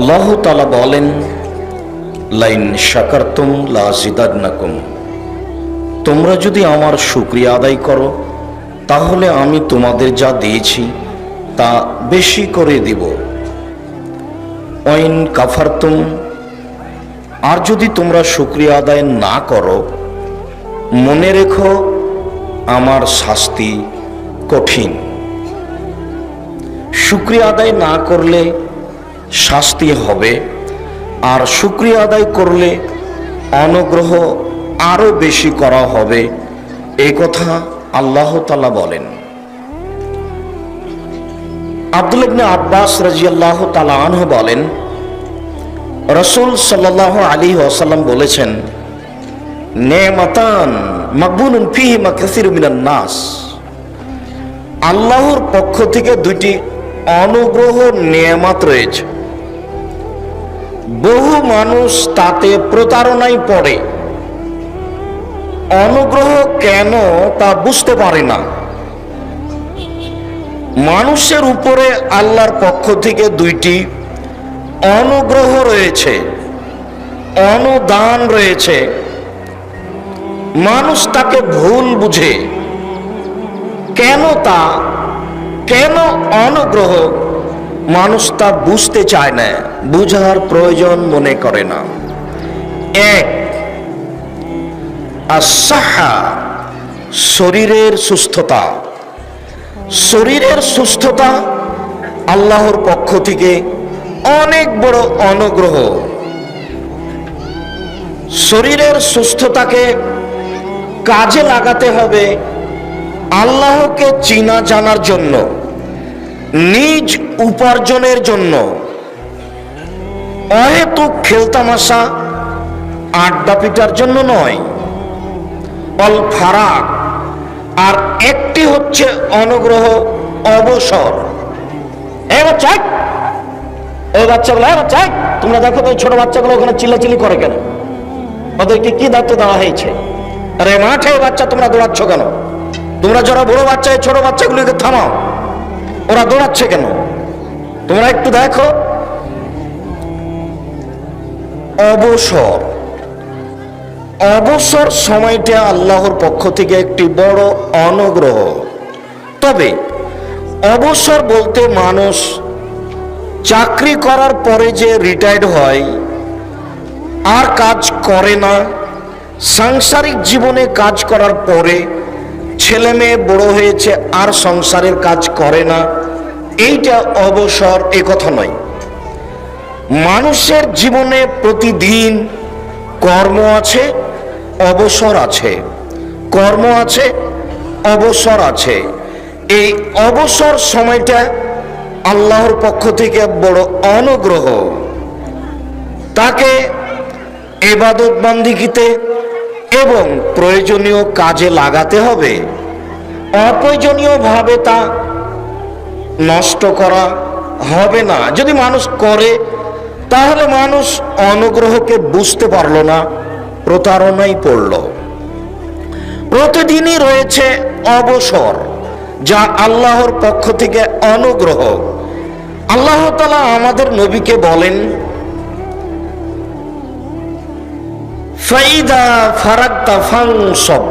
আল্লাহ তাআলা বলেন, লাইন শাকারতুম লাযিদান্নাকুম, তোমরা যদি আমার শুকরিয়া আদায় করো তাহলে আমি তোমাদের যা দিয়েছি তা বেশি করে দিব। ওয়াইন কাফারতুম, আর যদি তোমরা শুকরিয়া আদায় না করো, মনে রেখো আমার শাস্তি কঠিন। শুকরিয়া আদায় না করলে শাস্তি হবে, আর শুকরিয়া আদায় করলে অনুগ্রহ আরো বেশি করা হবে, এই কথা আল্লাহ তাআলা বলেন। আব্দুল্লাহ ইবনে আব্বাস রাদিয়াল্লাহু তাআলা আনহু বলেন, রাসূল সাল্লাল্লাহু আলাইহি ওয়াসাল্লাম বলেছেন, নেমাতান মাকবুনুন ফীহিমা কাসীরুম মিনান নাস, আল্লাহর পক্ষ থেকে দুইটি অনুগ্রহ নেয়ামত রয়েছে, বহু মানুষ তাতে প্রতারণায় পড়ে। অনুগ্রহ কেন তা বুঝতে পারে না। মানুষের উপরে আল্লাহর পক্ষ থেকে দুইটি অনুগ্রহ রয়েছে, অনুদান রয়েছে। মানুষ তাকে ভুল বুঝে। কেন অনুগ্রহ, মানুষ তা বুঝতে চায় না, বুঝার প্রয়োজন মনে করে না। এক, আস-সাহা, শরীরের সুস্থতা। শরীরের সুস্থতা আল্লাহর পক্ষ থেকে অনেক বড় অনুগ্রহ। শরীরের সুস্থতাকে কাজে লাগাতে হবে আল্লাহকে চিনা জানার জন্য, নিজ উপার্জনের জন্য। অহেতুক খেলতামাশা আড্ডা পিটার জন্য নয়। অল ফারাক, আর একটি হচ্ছে অনুগ্রহ অবসর। ওই বাচ্চাগুলো, তোমরা দেখো তো ছোট বাচ্চাগুলো ওখানে চিল্লাচিল্লি করে কেন? ওদেরকে কি দায়িত্ব দেওয়া হয়েছে? আরে মাঠে বাচ্চা তোমরা দৌড়াচ্ছ কেন? তোমরা যারা বড় বাচ্চা, ছোট বাচ্চাগুলোকে থামাও, ওরা দৌড়াচ্ছে কেন? তোমরা একটু দেখো। অবসর, অবসর সময়টা আল্লাহর পক্ষ থেকে একটি বড় অনুগ্রহ। তবে অবসর বলতে মানুষ চাকরি করার পরে যে রিটায়ার্ড হয় আর কাজ করে না, সাংসারিক জীবনে কাজ করার পরে ছেলে মেয়ে বড় হয়েছে আর সংসারের কাজ করে না, এইটা অবসর, এ কথা নয়। মানুষের জীবনে প্রতিদিন কর্ম আছে, অবসর আছে, কর্ম আছে, অবসর আছে। এই অবসর সময়টা আল্লাহর পক্ষ থেকে বড় অনুগ্রহ। তাকে ইবাদত বান্দিগিতে এবং প্রয়োজনীয় কাজে লাগাতে হবে। অপ্রয়োজনীয় ভাবে তা নষ্ট করা হবে না। যদি মানুষ করে তাহলে মানুষ অনুগ্রহকে বুঝতে পারল না, প্রতারণায় পড়ল। প্রতিদিনই রয়েছে অবসর, যা আল্লাহর পক্ষ থেকে অনুগ্রহ। আল্লাহ তাআলা আমাদের নবীকে বলেন, ফাইদা ফারাগতা ফানসব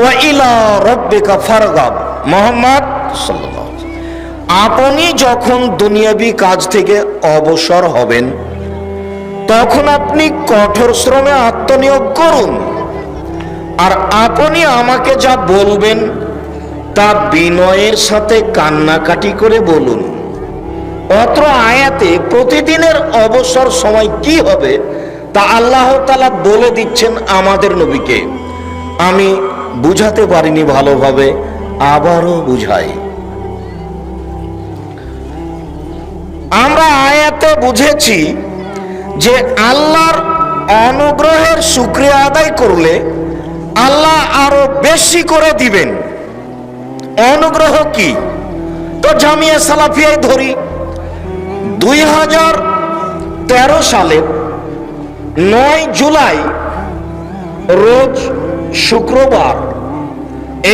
ওয়া ইলা রাব্বিকা ফারগাব। মুহাম্মদ সাল্লাল্লাহু আলাইহি ওয়াসাল্লাম, আপনি যখন দুনিয়াবি কাজ থেকে অবসর হবেন তখন আপনি কঠোর শ্রমে আত্মনিয়োগ করুন, আর আপনি আমাকে যা বলবেন তা বিনয়ের সাথে কান্নাকাটি করে বলুন। অত্র আয়াতে প্রতিদিনের অবসর সময় কি হবে তা আল্লাহ তাআলা বলে দিচ্ছেন আমাদের নবীকে। আমি বুঝাতে পারিনি ভালোভাবে, আবারও বুঝাই। আমরা আয়াতে বুঝেছি যে আল্লাহর অনুগ্রহের শুকরিয়া আদায় করলে আল্লাহ আরো বেশি করে দিবেন। অনুগ্রহ কি? তো জামিয়া সালাফিয়ায় ধরি, 2013 সালে 9 জুলাই রোজ শুক্রবার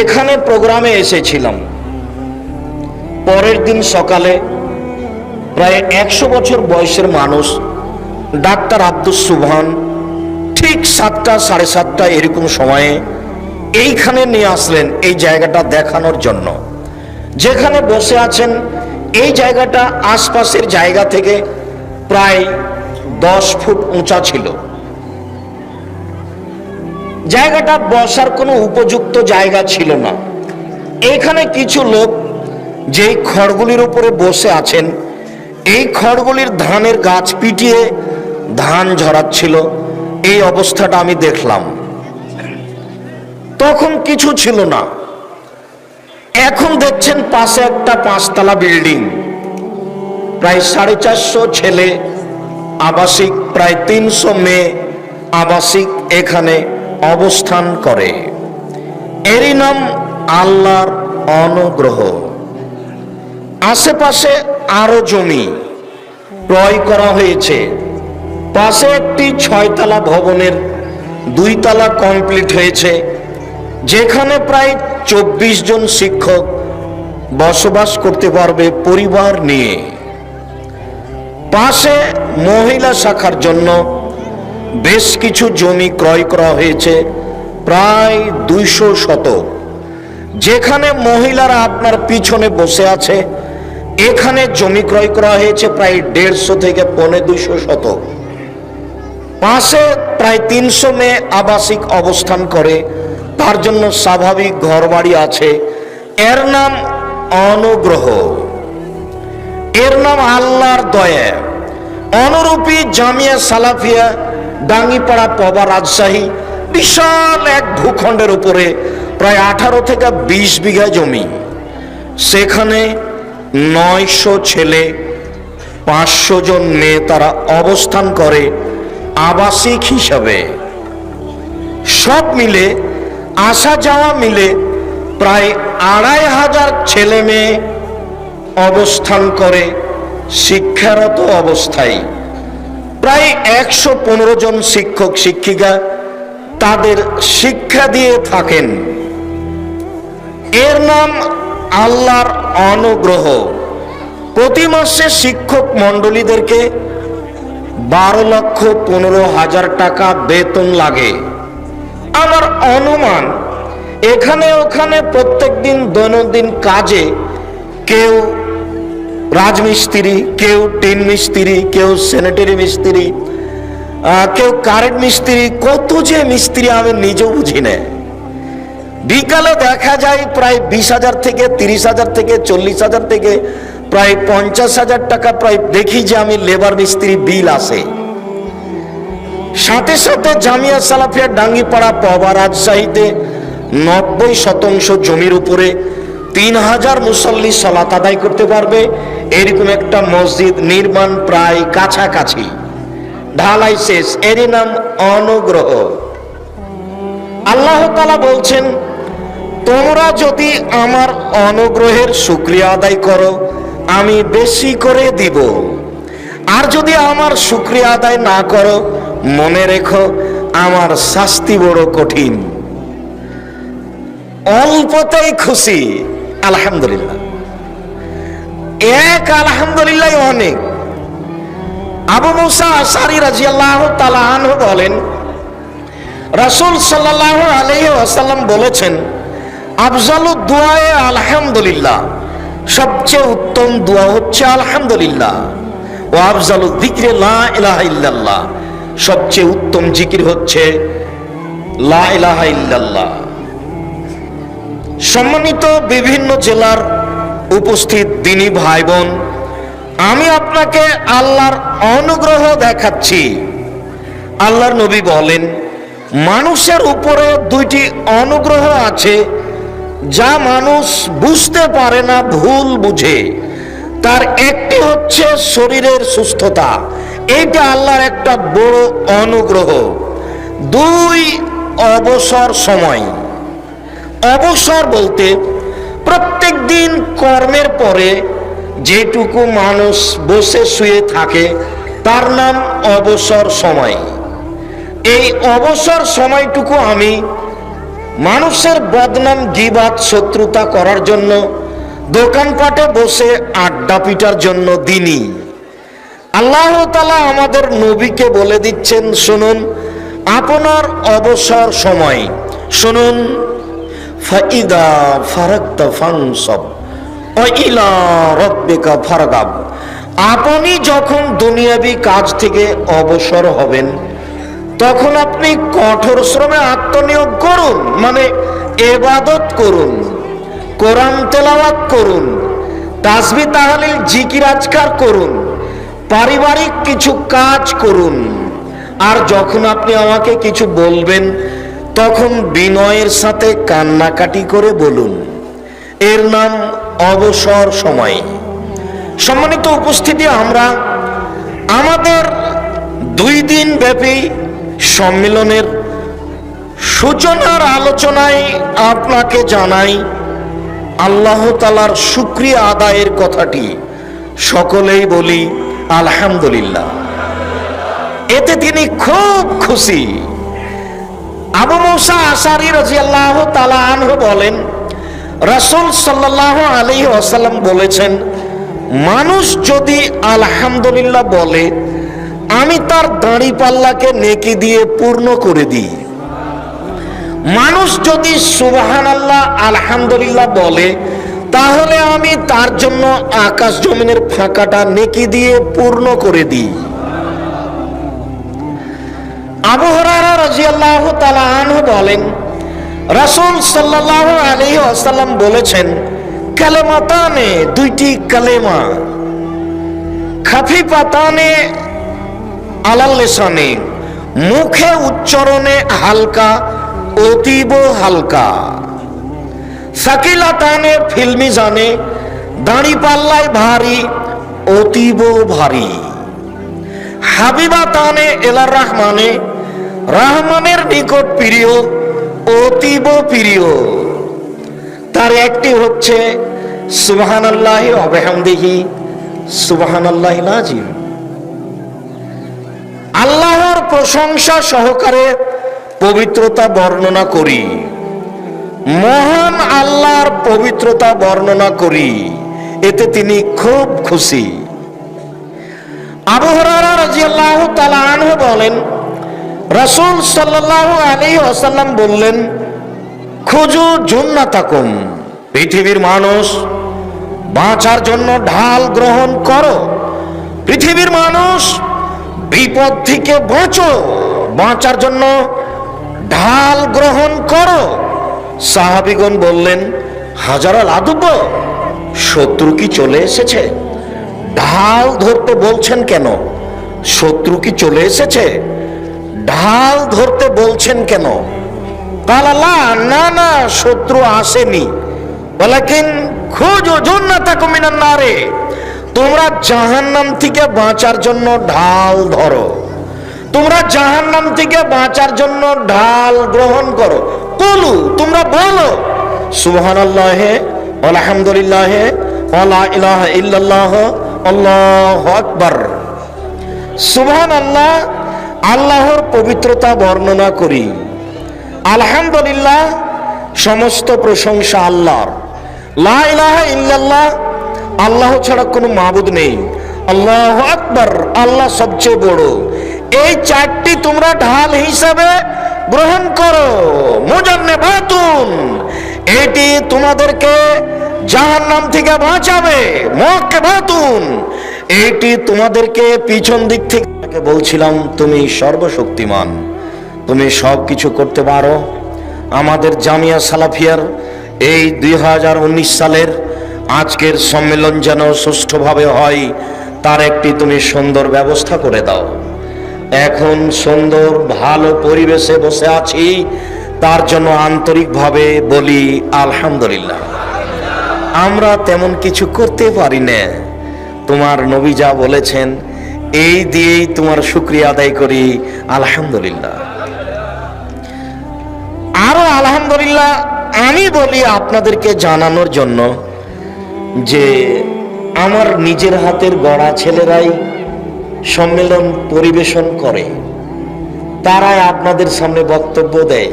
এখানে প্রোগ্রামে এসেছিলাম। পরের দিন সকালে প্রায় 100 বছর বয়সের মানুষ ডাক্তার আব্দুস সুবহান ঠিক 7টা 7:30 এরকম সময়ে এইখানে নিয়ে আসলেন, এই জায়গাটা দেখানোর জন্য। যেখানে বসে আছেন এই জায়গাটা আশপাশের জায়গা থেকে প্রায় 10 ফুট উঁচা ছিল। জায়গাটা বসার কোনো উপযুক্ত জায়গা ছিল না। এখানে কিছু লোক যেই খড়গুলির উপরে বসে আছেন, এই খড়গুলির ধানের গাছ পিটিয়ে ধান ঝরাচ্ছিল। এই অবস্থাটা আমি দেখলাম। তখন কিছু ছিল না। এখন দেখছেন পাশে একটা 5তলা বিল্ডিং, প্রায় 450 ছেলে আবাসিক, প্রায় 300 মেয়ে আবাসিক এখানে অবস্থান করে। এরই নাম আল্লাহর অনুগ্রহ। আশেপাশে আরো জমি ক্রয় করা হয়েছে। পাশে একটি 6তলা ভবনের 2 তলা কমপ্লিট হয়েছে, যেখানে প্রায় 24 জন শিক্ষক বসবাস করতে পারবে পরিবার নিয়ে। পাশে মহিলা শাখার জন্য বেশ কিছু জমি ক্রয় করা হয়েছে, প্রায় 200 শতক, যেখানে মহিলারা আপনার পিছনে বসে আছে। এখানে জমি ক্রয় করা হয়েছে প্রায় 150 থেকে 250 শতক। পাশে প্রায় 300 মেয়ে আবাসিক অবস্থান করে, তার জন্য স্বাভাবিক ঘরবাড়ি আছে। এর নাম অনুগ্রহ, এর নাম আল্লাহর দয়া। অনুরূপী জামিয়া সালাফিয়া ডাঙ্গিপাড়া পবা রাজশাহী বিশাল এক ভূখণ্ডের উপরে প্রায় 18 থেকে 20 বিঘা জমি। সেখানে 900 ছেলে 500 জন মেয়ে তারা অবস্থান করে আবাসিক হিসাবে। সব মিলে আসা যাওয়া মিলে প্রায় 2500 ছেলে মেয়ে অবস্থান করে শিক্ষারত অবস্থায়। প্রায় 115 জন শিক্ষক শিক্ষিকা তাদের শিক্ষা দিয়ে থাকেন। এর নাম আল্লাহর অনুগ্রহ। প্রতি মাসে শিক্ষক মণ্ডলীদেরকে 12,15,000 টাকা বেতন লাগে। আমার অনুমান এখানে ওখানে প্রত্যেক দিন দৈনন্দিন কাজে কেউ রাজমিস্ত্রি, কেউ টিন মিস্ত্রি, কেউ স্যানিটারি মিস্ত্রি, কেউ কারেন্ট মিস্ত্রি, কত যে মিস্ত্রি আমি নিজেও বুঝি না। বিকালে দেখা যায় প্রায় 20,000 থেকে 30,000 থেকে 40,000 থেকে প্রায় 50,000 টাকা প্রায় দেখি যে আমি লেবার মিস্ত্রি বিল আসে। সাথে সাথে জামিয়া সালাফিয়া ডাঙ্গিপাড়া পবা রাজশাহীতে 90% জমির উপরে 3000 মুসল্লি সালাত আদায় করতে পারবে এরকম একটা মসজিদ নির্মাণ প্রায় কাছাকাছি, ঢালাই শেষ। এরই নাম অনুগ্রহ। আল্লাহ তাআলা বলছেন, তোমরা যদি আমার অনুগ্রহের শুকরিয়া আদায় করো আমি বেশি করে দিব, আর যদি আমার শুকরিয়া আদায় না করো মনে রেখো আমার শাস্তি বড় কঠিন। অল্পতেই খুশি, আলহামদুলিল্লাহ। এক আলহামদুলিল্লাহ অনেক। আবু মুসা আশআরী রাদিয়াল্লাহু তাআলা আনহু বলেন, রাসূল সাল্লাল্লাহু আলাইহি ওয়াসাল্লাম বলেছেন, আফজালুদ দুআয়ে আলহামদুলিল্লাহ, সবচেয়ে উত্তম দোয়া হচ্ছে আলহামদুলিল্লাহ। ও আফজালুদ যিকরি লা ইলাহা ইল্লাল্লাহ, সবচেয়ে উত্তম জিকির হচ্ছে লা ইলাহা ইল্লাল্লাহ। সম্মানিত বিভিন্ন জেলার উপস্থিত দিনী ভাই বোন, আমি আপনাকে আল্লাহর অনুগ্রহ দেখাচ্ছি। আল্লাহর নবী বলেন, মানুষের উপরে 2টি অনুগ্রহ আছে যা মানুষ বুঝতে পারে না, ভুল বুঝে। তার একটি হচ্ছে শরীরের সুস্থতা, এইটা আল্লাহর একটা বড় অনুগ্রহ। 2 অবসর সময়। অবসর বলতে প্রত্যেক দিন কর্মের পরে যেটুকু মানুষ বসে শুয়ে থাকে তার নাম অবসর সময়। এই অবসর সময়টুকু আমি মানুষের বদনাম গীবাত শত্রুতা করার জন্য, দোকানপাটে বসে আড্ডা পিটার জন্য দিনই। আল্লাহ তাআলা আমাদের নবীকে বলে দিচ্ছেন, শুনুন আপনার অবসর সময়, শুনুন, ফাইদা ফারাগতা ফানসাব ওয়া ইলা রাব্বিকা ফারগাব। আপনি যখন দুনিয়াবি কাজ থেকে অবসর হবেন তখন আপনি কঠোর শ্রমে আত্মনিয়োগ করুন, মানে ইবাদত করুন, কোরআন তেলাওয়াত করুন, তাসবিহ তাহলিল জিকির আজকার করুন, পারিবারিক কিছু কাজ করুন। আর যখন আপনি আমাকে কিছু বলবেন তখন বিনয়ের সাথে কান্নাকাটি করে বলুন। এর নাম অবসর সময়। সম্মানিত উপস্থিতি, আমরা আমাদের 2 দিন ব্যাপী সম্মেলনের সূচনার আলোচনায় আপনাকে জানাই আল্লাহ তাআলার শুকরিয়া আদায়ের কথাটি। সকলেই বলি আলহামদুলিল্লাহ। এতে তিনি খুব খুশি। আবু মুসা আশআরী রাদিয়াল্লাহু তাআলা আনহু বলেন, রাসূল সাল্লাল্লাহু আলাইহি ওয়াসাল্লাম বলেছেন, মানুষ যদি আলহামদুলিল্লাহ বলে আমি তার দাড়িপাল্লাকে নেকি দিয়ে পূর্ণ করে দিই। মানুষ যদি সুবহানাল্লাহ আলহামদুলিল্লাহ বলে তাহলে আমি তার জন্য আকাশ জমিনের ফাঁকাটা নেকি দিয়ে পূর্ণ করে দিই। আবু হুরায়রা রাদিয়াল্লাহু তাআলা আনহু বলেন, রাসূল সাল্লাল্লাহু আলাইহি ওয়াসাল্লাম বলেছেন, কালেমাতানে, 2টি কালেমা, খাফিফাতানে আলাল লিসানে, মুখে উচ্চারণে হালকা, অতীব হালকা, সাকিলাতানে ফিল মিজানে, দাড়িপাল্লায় ভারী, অতীব ভারী, হাবিবাতানে ইলার রহমানে, রহমানের নিকট প্রিয়, অতীব প্রিয়। তার একটি হচ্ছে সুবহানাল্লাহি ওয়া বিহামদিহি সুবহানাল্লাহিল আযীম। আল্লাহর প্রশংসা সহকারে পবিত্রতা বর্ণনা করি, মহান আল্লাহর পবিত্রতা বর্ণনা করি, এতে তিনি খুব খুশি। আবু হুরায়রা রাদিয়াল্লাহু তাআলা আনহু বলেন, রাসূল সাল্লাল্লাহু আলাইহি ওয়াসাল্লাম বললেন, খুজু জুন্নাতাকুম, পৃথিবীর মানুষ বাঁচার জন্য ঢাল গ্রহণ করো। পৃথিবীর মানুষ বিপদ থেকে বাঁচো, বাঁচার জন্য ঢাল গ্রহণ করো। সাহাবীগণ বললেন, হাজারাল আদুব, শত্রু কি চলে এসেছে? ঢাল ধরতে বলছেন কেন? শত্রু কি চলে এসেছে? ঢাল ধরতে বলছেন কেন? কালালা, না না, শত্রু আসেনি। ওয়ালাকিন খুজু জান্নাতাকুম মিনান নারে, তোমরা জাহান্নাম থেকে বাঁচার জন্য ঢাল ধরো, তোমরা জাহান্নাম থেকে বাঁচার জন্য ঢাল গ্রহণ করো। কুলু, তোমরা বলো, সুবহানাল্লাহি আলহামদুলিল্লাহি ওয়া লা ইলাহা ইল্লাল্লাহ আল্লাহু আকবার। সুবহানাল্লাহ, আল্লাহর পবিত্রতা বর্ণনা করি। আলহামদুলিল্লাহ, সমস্ত প্রশংসা আল্লাহর। লা ইলাহা ইল্লাল্লাহ, আল্লাহ ছাড়া কোনো মাবুদ নেই। আল্লাহু আকবার, আল্লাহ সবচেয়ে বড়। এই 4টি তোমরা ঢাল হিসাবে গ্রহণ করো। মুজান্নাবাতুন, এটি তোমাদেরকে জাহান্নাম থেকে বাঁচাবে। মুআক্কিবাতুন, এটি তোমাদেরকে পিছন দিক থেকে। বলছিলাম তুমি সর্বশক্তিমান, তুমি সব কিছু করতে পারো। আমাদের জামিয়া সালাফিয়ার এই 2019 সালের আজকের সম্মেলন যেন সুষ্ঠুভাবে হয় তার একটি তুমি সুন্দর ব্যবস্থা করে দাও। এখন সুন্দর ভালো পরিবেশে বসে আছি, তার জন্য আন্তরিকভাবে বলি আলহামদুলিল্লাহ। আমরা তেমন কিছু করতে পারি না, তোমার নবী যা বলেছেন এই দিয়েই তোমার শুকরিয়া আদায় করি আলহামদুলিল্লাহ। আরো আলহামদুলিল্লাহ আমি বলি আপনাদেরকে জানানোর জন্য যে আমার নিজের হাতের গড়া ছেলেরাই সম্মেলন পরিবেশন করে, তারাই আপনাদের সামনে বক্তব্য দেয়।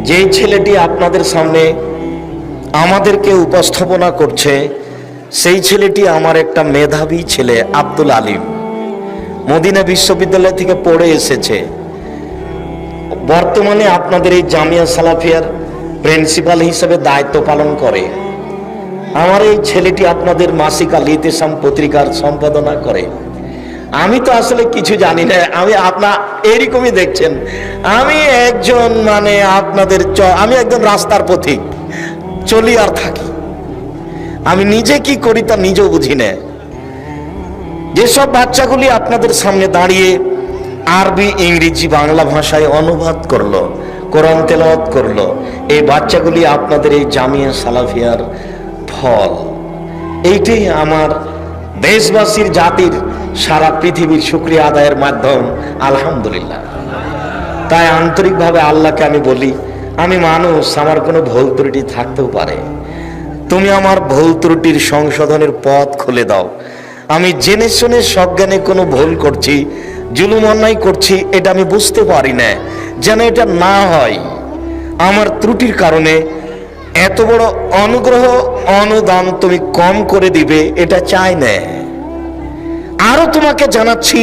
যে ছেলেটি আপনাদের সামনে আমাদেরকে উপস্থাপনা করছে সেই ছেলেটি আমার একটা মেধাবী ছেলে, আব্দুল আলিম, মদিনা বিশ্ববিদ্যালয় থেকে পড়ে এসেছে। বর্তমানে আপনাদের এই জামিয়া সালাফিয়ার প্রিন্সিপাল হিসেবে দায়িত্ব পালন করে। আমার এই ছেলেটি আপনাদের মাসিক আল ইতিসাম পত্রিকার সম্পাদনা করে। আমি তো আসলে কিছু জানি না, আমি আপনার এরকমই দেখছেন, আমি একজন আপনাদের আমি একজন রাস্তার পথিক, চলি আর থাকি। আমি নিজে কি করি তা নিজেও বুঝি না। যেসব বাচ্চাগুলি আপনাদের সামনে দাঁড়িয়ে আরবি, ইংরেজি, বাংলা ভাষায় অনুবাদ করলো, কোরআন তেলাওয়াত করলো, এই বাচ্চাগুলি আপনাদের এই জামিয়া সালাফিয়ার ফল। এইটাই আমার দেশবাসীর, জাতির, সারা পৃথিবীর শুকরিয়া আদায়ের মাধ্যম। আলহামদুলিল্লাহ। তাই আন্তরিকভাবে আল্লাহকে আমি বলি, আমি মানুষ, আমার কোনো ভুল ত্রুটি থাকতেও পারে, তুমি আমার ভুল ত্রুটির সংশোধনের পথ খুলে দাও। আমি জেনে শুনে সজ্ঞানে কোনো ভুল করছি, জুলুম অন্যায় করছি, এটা আমি বুঝতে পারি না, যেন এটা না হয়। আমার ত্রুটির কারণে এত বড় অনুগ্রহ, অনুদান তুমি কম করে দিবে, এটা চাই না। আরো তোমাকে জানাচ্ছি,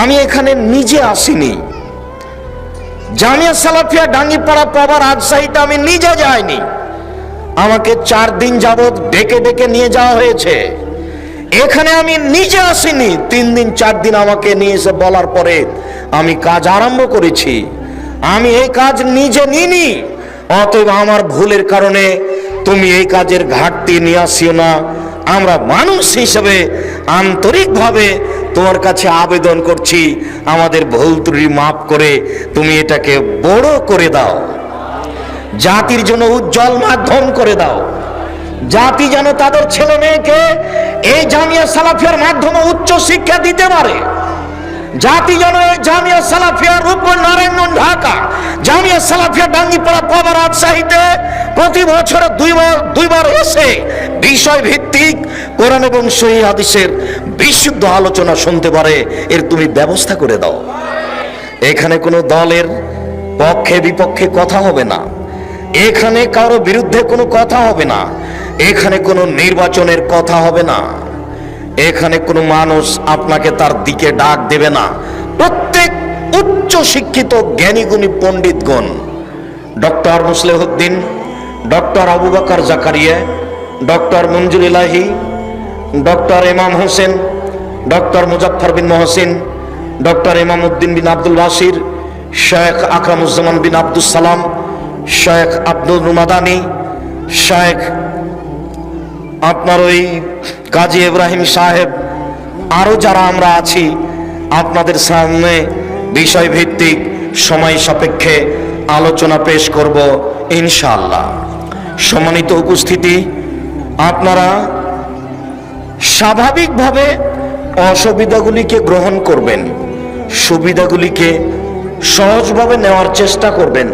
আমি এখানে নিজে আসিনি। জামিয়া সালাফিয়া ডাঙ্গিপাড়া পাবার রাজশাহীতে আমি নিজে যাইনি। আমাকে 4 দিন যাবৎ ডেকে ডেকে নিয়ে যাওয়া হয়েছে। এখানে আমি নিজে আসিনি। 3 দিন 4 দিন আমাকে নিয়ে এসে বলার পরে আমি কাজ আরম্ভ করেছি। আমি এই কাজ নিজে নিইনি। অতএব আমার ভুলের কারণে তুমি এই কাজের ঘাটতি নিয়ে আসিও না। আমরা মানুষ হিসেবে আন্তরিকভাবে তোমার কাছে আবেদন করছি, আমাদের ভুল ত্রুটি মাফ করে তুমি এটাকে বড় করে দাও, জাতির জন্য উজ্জ্বল মাধ্যম করে দাও। জাতি যেন তাদের ছেলে মেয়েকে এই জামিয়া সালাফিয়ার মাধ্যমে উচ্চ শিক্ষা দিতে পারে। জাতি যেন এই জামিয়া সালাফিয়া রূপগঞ্জ, নারায়ণগঞ্জ, ঢাকা, জামিয়া সালাফিয়া ডাঙ্গিপাড়া পাবা রাজশাহীতে প্রতি বছর দুইবার এসে বিষয় ভিত্তিক কোরআন এবং সহিহ হাদিসের বিশুদ্ধ আলোচনা শুনতে পারে, এর তুমি ব্যবস্থা করে দাও। এখানে কোনো দলের পক্ষে বিপক্ষে কথা হবে না, এখানে কারো বিরুদ্ধে কোনো কথা হবে না, এখানে কোনো নির্বাচনের কথা হবে না, এখানে কোনো মানুষ আপনাকে তার দিকে ডাক দেবে না। প্রত্যেক উচ্চ শিক্ষিত জ্ঞানীগুণী পণ্ডিতগণ, doctor Muslehuddin, doctor Abu Bakar Zakaria, doctor Manzur Elahi, doctor Imam Hossain, doctor Muzaffar bin Mohsin, doctor Imam Uddin বিন আব্দুল বাসির, শেখ আকরামুজ্জামান বিন আব্দুল সালাম, শেখ আব্দুল রুমাদানি, শেখ আপনার ওই কাজী ইব্রাহিম সাহেব, আরো যারা আমরা আছি, আপনাদের সামনে বিষয় ভিত্তিক সময় সাপেক্ষে আলোচনা পেশ করব ইনশাআল্লাহ। সম্মানিত উপস্থিতি, আপনারা স্বাভাবিকভাবে অসুবিধাগুলিকে গ্রহণ করবেন, সুবিধাগুলিকে সহজভাবে নেওয়ার চেষ্টা করবেন।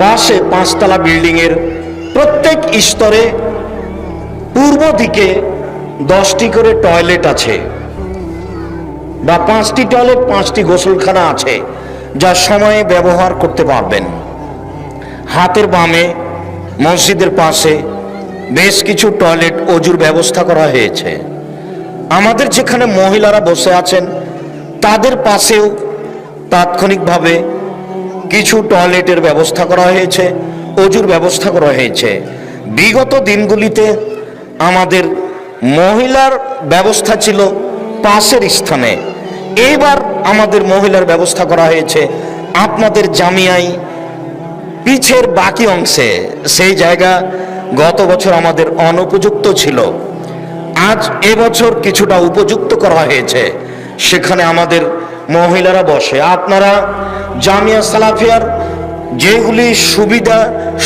পাশে 5তলা বিল্ডিংয়ের প্রত্যেক স্তরে পূর্ব দিকে 10টি করে টয়লেট আছে, বা 5টি টয়লেট, 5টি গোসলখানা আছে, যা সময়ে ব্যবহার করতে পারবেন। হাতের বামে মসজিদের পাশে বেশ কিছু টয়লেট, অজুর ব্যবস্থা করা হয়েছে। আমাদের যেখানে মহিলারা বসে আছেন তাদের পাশেও তাৎক্ষণিকভাবে কিছু টয়লেটের ব্যবস্থা করা হয়েছে, অজুর ব্যবস্থা করা হয়েছে। বিগত দিনগুলিতে আমাদের মহিলার ব্যবস্থা ছিল পাশের স্থানে, এইবার আমাদের মহিলার ব্যবস্থা করা হয়েছে আপনাদের জামিয়ায় পিছের বাকি অংশে। সেই জায়গা গত বছর আমাদের অনুপযুক্ত ছিল, আজ এবছর কিছুটা উপযুক্ত করা হয়েছে, সেখানে আমাদের মহিলারা বসে। আপনারা জামিয়া সালাফিয়ার যেগুলি সুবিধা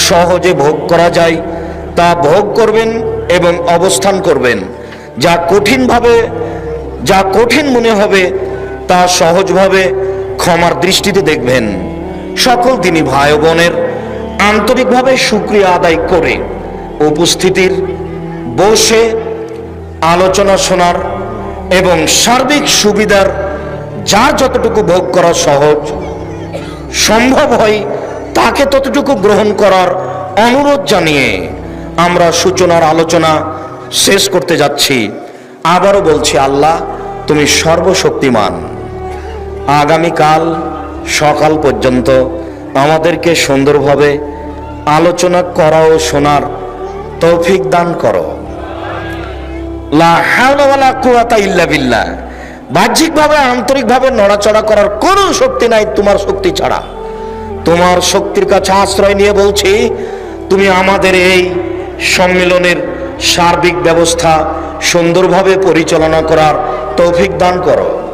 সহজে ভোগ করা যায় তা ভোগ করবেন এবং অবস্থান করবেন। যা কঠিন মনে হবে তা সহজভাবে ক্ষমার দৃষ্টিতে দেখবেন। সকল দিনী ভাই বোনের আন্তরিকভাবে শুকরিয়া আদায় করে উপস্থিতির, বসে আলোচনা শোনার এবং সার্বিক সুবিধার যার যতটুকু ভোগ করা সহজ সম্ভব হয় তাকে ততটুকু গ্রহণ করার অনুরোধ জানিয়ে আমরা সূচনার আলোচনা শেষ করতে যাচ্ছি। আবারও বলছি, আল্লাহ তুমি সর্বশক্তিমান। আগামীকাল সকাল পর্যন্ত আমাদেরকে সুন্দরভাবে আলোচনা করা ও শোনার তৌফিক দান করো। লা হাওলা ওয়ালা কুওয়াতা ইল্লা বিল্লাহ। বাহ্যিকভাবে আন্তরিকভাবে নড়াচড়া করার কোনো শক্তি নাই তোমার শক্তি ছাড়া। তোমার শক্তির কাছে আশ্রয় নিয়ে বলছি, তুমি আমাদের এই সম্মেলনের সার্বিক ব্যবস্থা সুন্দরভাবে পরিচালনা করার তৌফিক দান করো।